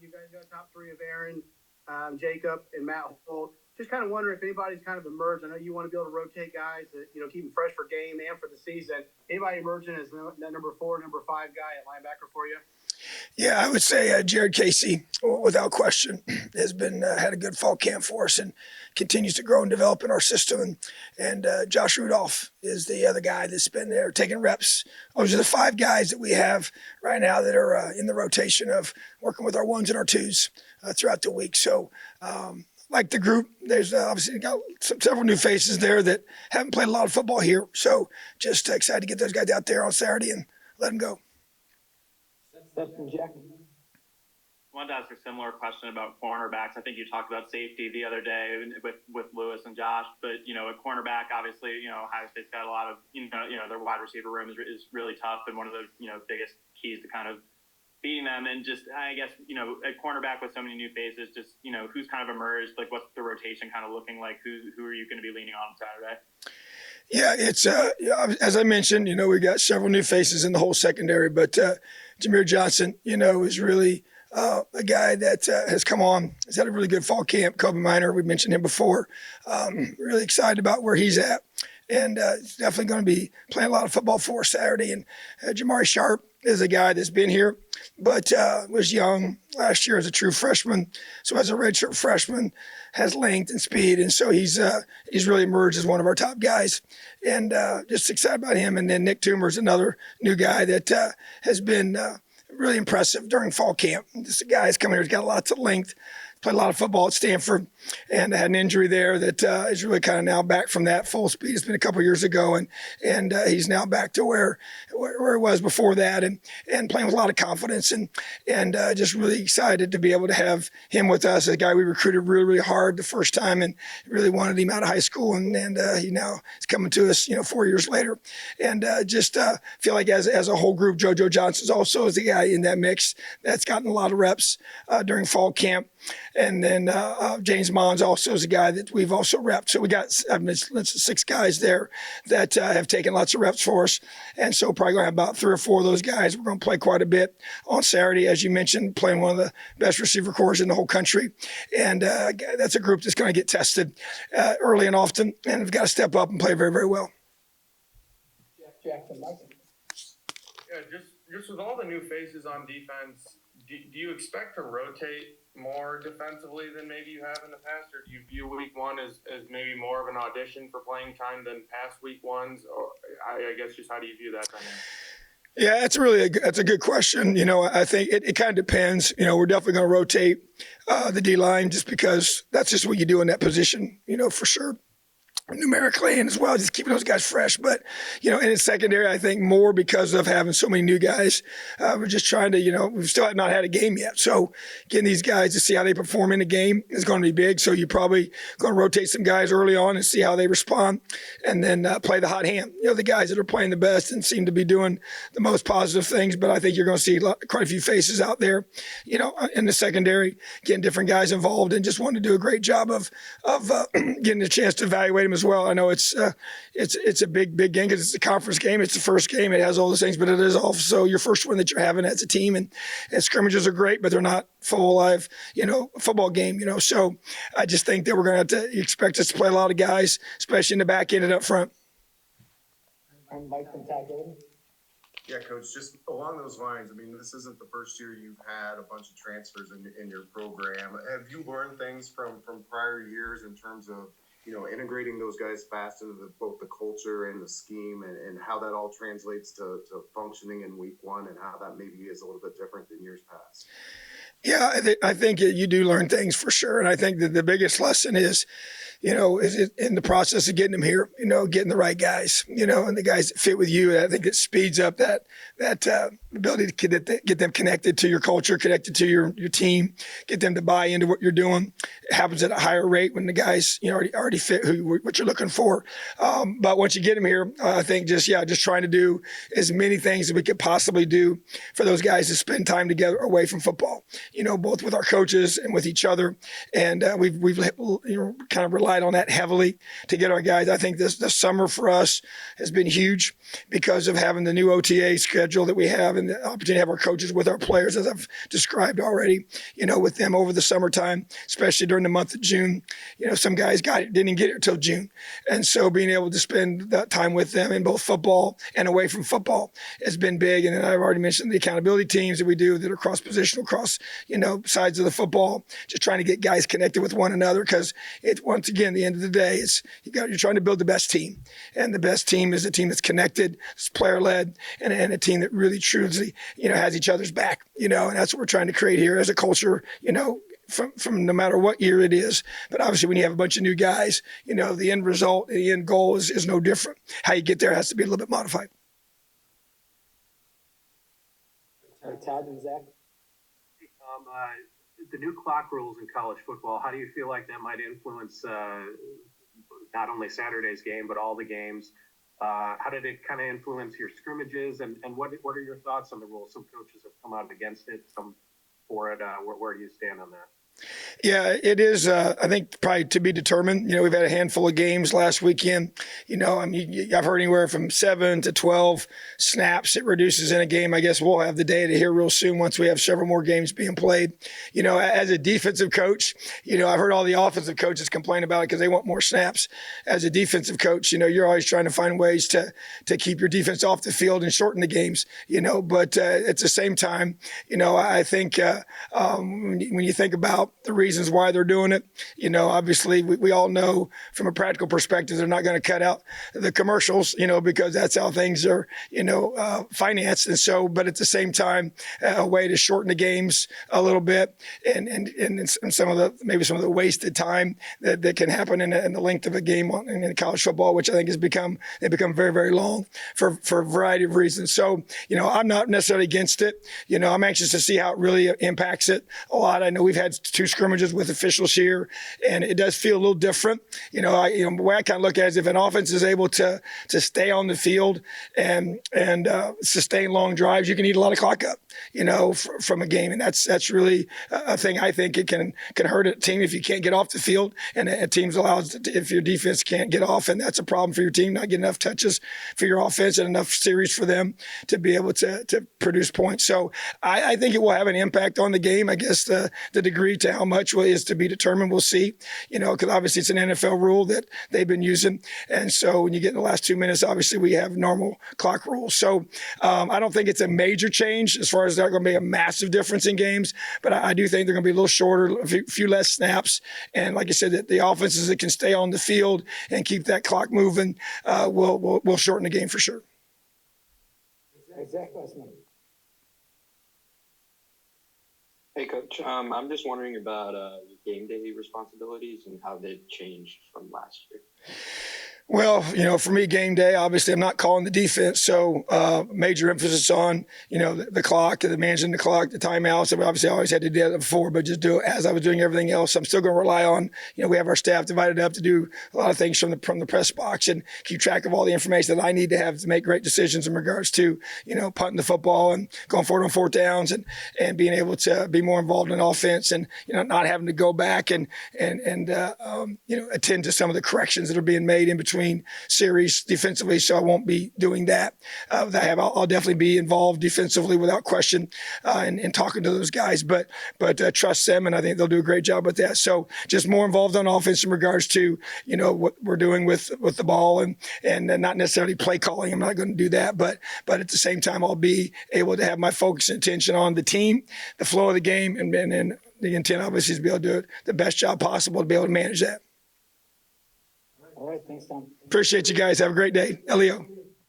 You guys got top three of Aaron, Jacob, and Matt Holt. Just kind of wondering if anybody's kind of emerged. I know you want to be able to rotate guys that, keep them fresh for game and for the season. Anybody emerging as that number 4, number 5 guy at linebacker for you? Yeah, I would say Jared Casey, without question, has been had a good fall camp for us and continues to grow and develop in our system. And Josh Rudolph is the other guy that's been there taking reps. Those are the 5 guys that we have right now that are in the rotation of working with our 1s and our 2s throughout the week. So, like the group, there's obviously got several new faces there that haven't played a lot of football here. So just excited to get those guys out there on Saturday and let them go. Jack. I wanted to ask a similar question about cornerbacks. I think you talked about safety the other day with Lewis and Josh, but a cornerback, obviously, Ohio State's got a lot of their wide receiver room is really tough and one of the biggest keys to kind of beating them. And just I guess a cornerback with so many new faces, just who's kind of emerged, like what's the rotation kind of looking like? Who are you going to be leaning on Saturday? Yeah, it's as I mentioned, we got several new faces in the whole secondary, but Jameer Johnson, is really a guy that has come on. He's had a really good fall camp. Kobe Minor, we mentioned him before. Really excited about where he's at, and he's definitely going to be playing a lot of football for us Saturday. And Jamari Sharp is a guy that's been here, but was young last year as a true freshman. So as a redshirt freshman, has length and speed, and so he's really emerged as one of our top guys, and just excited about him. And then Nick Toomer is another new guy that has been really impressive during fall camp. Just a guy who's coming here, he's got lots of length. Played a lot of football at Stanford and had an injury there that is really kind of now back from that full speed. It's been a couple of years ago, and he's now back to where he was before that, and playing with a lot of confidence, and just really excited to be able to have him with us. A guy we recruited really, really hard the first time and really wanted him out of high school, and he now is coming to us 4 years later, and just feel like as a whole group, JoJo Johnson also is the guy in that mix that's gotten a lot of reps during fall camp. And then James Mons also is a guy that we've also repped. So we got 6 guys there that have taken lots of reps for us. And so probably going to have about 3 or 4 of those guys. We're going to play quite a bit on Saturday, as you mentioned, playing one of the best receiver corps in the whole country. And that's a group that's going to get tested early and often, and we've got to step up and play very, very well. Jackson, yeah, just with all the new faces on defense, do you expect to rotate more defensively than maybe you have in the past, or do you view week 1 as maybe more of an audition for playing time than past week 1s? Or I guess just how do you view that dynamic? Yeah, that's a good question. I think it kind of depends. We're definitely going to rotate the D-line just because that's just what you do in that position, for sure. Numerically and as well, just keeping those guys fresh. But, in the secondary, I think more because of having so many new guys. We're just trying to, we've still not had a game yet. So getting these guys to see how they perform in the game is going to be big. So you're probably going to rotate some guys early on and see how they respond, and then play the hot hand. The guys that are playing the best and seem to be doing the most positive things. But I think you're going to see quite a few faces out there, in the secondary, getting different guys involved, and just wanting to do a great job of getting a chance to evaluate them as well. I know it's a big game because it's a conference game. It's the first game. It has all those things, but it is also your first one that you're having as a team. And scrimmages are great, but they're not full live, football game. So I just think that we're going to have to expect us to play a lot of guys, especially in the back end and up front. Yeah, Coach, just along those lines, this isn't the first year you've had a bunch of transfers in your program. Have you learned things from prior years in terms of integrating those guys fast into both the culture and the scheme, and how that all translates to functioning in week 1, and how that maybe is a little bit different than years past? Yeah, I think you do learn things for sure. And I think that the biggest lesson is in the process of getting them here, getting the right guys, and the guys that fit with you. I think it speeds up that ability to get them connected to your culture, connected to your team, get them to buy into what you're doing. It happens at a higher rate when the guys, already fit what you're looking for. But once you get them here, I think just trying to do as many things as we could possibly do for those guys to spend time together away from football, both with our coaches and with each other. And we've kind of relied on that heavily to get our guys. I think this summer for us has been huge because of having the new OTA schedule that we have, and and the opportunity to have our coaches with our players, as I've described already, with them over the summertime, especially during the month of June. Some guys didn't get here till June. And so being able to spend that time with them in both football and away from football has been big. And then I've already mentioned the accountability teams that we do that are cross-positional, sides of the football, just trying to get guys connected with one another, because once again, at the end of the day, you're trying to build the best team. And the best team is a team that's connected, it's player-led, and a team that really truly, has each other's back, and that's what we're trying to create here as a culture, from no matter what year it is. But obviously when you have a bunch of new guys, the end result, the end goal is no different. How you get there has to be a little bit modified. Todd and Zach. The new clock rules in college football, how do you feel like that might influence not only Saturday's game, but all the games? How did it kind of influence your scrimmages, and what are your thoughts on the rules? Some coaches have come out against it, some for it. Where do you stand on that? Yeah, it is, I think, probably to be determined. We've had a handful of games last weekend. I've heard anywhere from 7 to 12 snaps it reduces in a game. I guess we'll have the data here real soon once we have several more games being played. As a defensive coach, I've heard all the offensive coaches complain about it because they want more snaps. As a defensive coach, you're always trying to find ways to keep your defense off the field and shorten the games, but at the same time, I think when you think about the reasons why they're doing it, obviously we all know from a practical perspective, they're not going to cut out the commercials, because that's how things are, financed. And so, but at the same time, a way to shorten the games a little bit and some of the wasted time that can happen in the length of a game in college football, which I think they become very, very long for a variety of reasons. So, I'm not necessarily against it. I'm anxious to see how it really impacts it a lot. I know we've had 2 scrimmages with officials here, and it does feel a little different. The way I kind of look at it is if an offense is able to stay on the field and sustain long drives, you can eat a lot of clock up, from a game. And that's really a thing. I think it can hurt a team if you can't get off the field, and a team's allowed if your defense can't get off, and that's a problem for your team, not getting enough touches for your offense and enough series for them to be able to produce points. So I think it will have an impact on the game. I guess the degree to how much is to be determined. We'll see, because obviously it's an NFL rule that they've been using. And so when you get in the last 2 minutes, obviously we have normal clock rules. So I don't think it's a major change as far as there's going to be a massive difference in games, but I do think they're going to be a little shorter, a few less snaps. And like I said, that the offenses that can stay on the field and keep that clock moving will shorten the game for sure. Zach, last minute. Hey, Coach. I'm just wondering about your game day responsibilities and how they've changed from last year. Well, for me, game day, obviously I'm not calling the defense. So major emphasis on, the clock, the managing the clock, the timeouts. So obviously I always had to do that before, but just do it as I was doing everything else. I'm still going to rely on, we have our staff divided up to do a lot of things from the press box and keep track of all the information that I need to have to make great decisions in regards to, punting the football and going forward on 4th downs and being able to be more involved in offense and, not having to go back and attend to some of the corrections that are being made in between series defensively, so I won't be doing that. I'll definitely be involved defensively without question and talking to those guys, but trust them, and I think they'll do a great job with that. So just more involved on offense in regards to what we're doing with the ball and not necessarily play calling. I'm not going to do that, but at the same time I'll be able to have my focus and attention on the team, the flow of the game, and the intent obviously is to be able to do the best job possible to be able to manage that. All right, thanks, Tom. Appreciate you guys. Have a great day. Elio.